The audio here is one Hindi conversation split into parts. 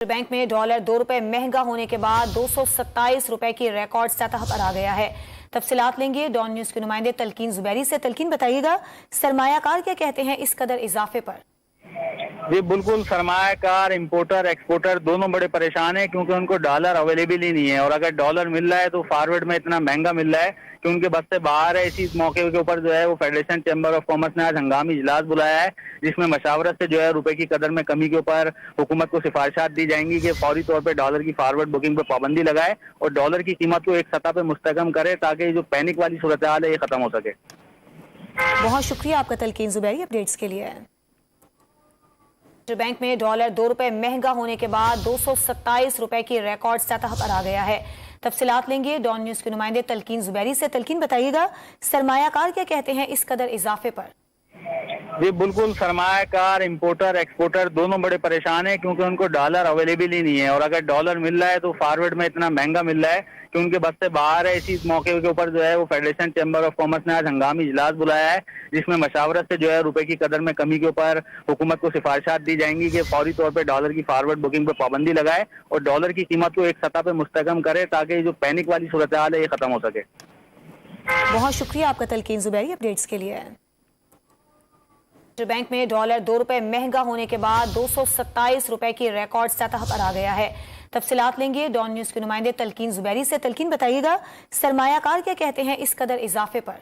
बैंक में डॉलर ₹2 महंगा होने के बाद ₹227 की रिकॉर्ड सतह पर आ गया है। तफसीलात लेंगे डॉन न्यूज के नुमाइंदे तलकीन जुबैरी से। तलकीन, बताइएगा सरमायाकार क्या कहते हैं इस कदर इजाफे पर? जी बिल्कुल, सरमायाकार, इंपोर्टर, एक्सपोर्टर दोनों बड़े परेशान हैं क्योंकि उनको डॉलर अवेलेबल ही नहीं है और अगर डॉलर मिल रहा है तो फॉरवर्ड में इतना महंगा मिल रहा है कि उनके बस से बाहर है। इसी मौके के ऊपर जो है वो फेडरेशन चैम्बर ऑफ कॉमर्स ने आज हंगामी इजलास बुलाया है, जिसमें मशावरत से जो है रुपए की कदर में कमी के ऊपर हुकूमत को सिफारिशात दी जाएंगी कि फौरी तौर पर डॉलर की फॉरवर्ड बुकिंग पर पाबंदी लगाए और डॉलर की कीमत को एक सतह पर मुस्तकम करे ताकि जो पैनिक वाली सूरत हाल है ये खत्म हो सके। बहुत शुक्रिया आपका तलकीन जुबैरी अपडेट्स के लिए। बैंक में डॉलर ₹2 महंगा होने के बाद ₹227 की रिकॉर्ड सतह पर आ गया है। तफसीलात लेंगे डॉन न्यूज के नुमाइंदे तलकीन जुबैरी से। तलकीन, बताइएगा सरमायाकार क्या कहते हैं इस कदर इजाफे पर? जी बिल्कुल, सरमायाकार, इंपोर्टर, एक्सपोर्टर दोनों बड़े परेशान हैं क्योंकि उनको डॉलर अवेलेबल ही नहीं है और अगर डॉलर मिल रहा है तो फॉरवर्ड में इतना महंगा मिल रहा है कि उनके बस से बाहर है। इसी मौके के ऊपर जो है वो फेडरेशन चैम्बर ऑफ कॉमर्स ने आज हंगामी इजलास बुलाया है, जिसमें मशावरत से जो है रुपए की कदर में कमी के ऊपर हुकूमत को सिफारिशात दी जाएंगी कि फौरी तौर पर डॉलर की फॉरवर्ड बुकिंग पर पाबंदी लगाए और डॉलर की कीमत को एक सतह पर मुस्तकम करे ताकि जो पैनिक वाली सूरत हाल है ये खत्म हो सके। बहुत शुक्रिया आपका तलकीन जुबैरी अपडेट्स के लिए। बैंक में डॉलर ₹2 महंगा होने के बाद ₹227 की रिकॉर्ड सतह पर आ गया है। तफसीलात लेंगे डॉन न्यूज के नुमाइंदे तलकीन जुबैरी से। तलकीन, बताइएगा सरमायाकार क्या कहते हैं इस कदर इजाफे पर?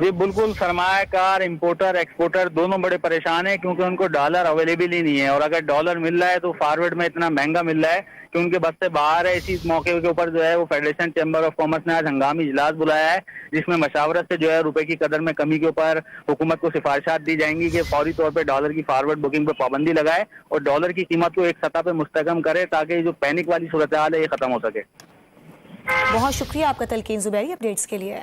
जी बिल्कुल, सरमायाकार, इंपोर्टर, एक्सपोर्टर दोनों बड़े परेशान हैं क्योंकि उनको डॉलर अवेलेबल ही नहीं है और अगर डॉलर मिल रहा है तो फॉरवर्ड में इतना महंगा मिल रहा है कि उनके बस से बाहर है। इसी मौके के ऊपर जो है वो फेडरेशन चैम्बर ऑफ कॉमर्स ने आज हंगामी इजलास बुलाया है, जिसमें मशावरत से जो है रुपए की कदर में कमी के ऊपर हुकूमत को सिफारिशात दी जाएंगी कि फौरी तौर पर डॉलर की फॉरवर्ड बुकिंग पर पाबंदी लगाए और डॉलर की कीमत को एक सतह पर मुस्तकम करे ताकि जो पैनिक वाली सूरत हाल है ये खत्म हो सके। बहुत शुक्रिया आपका तलकीन जुबैरी अपडेट्स के लिए।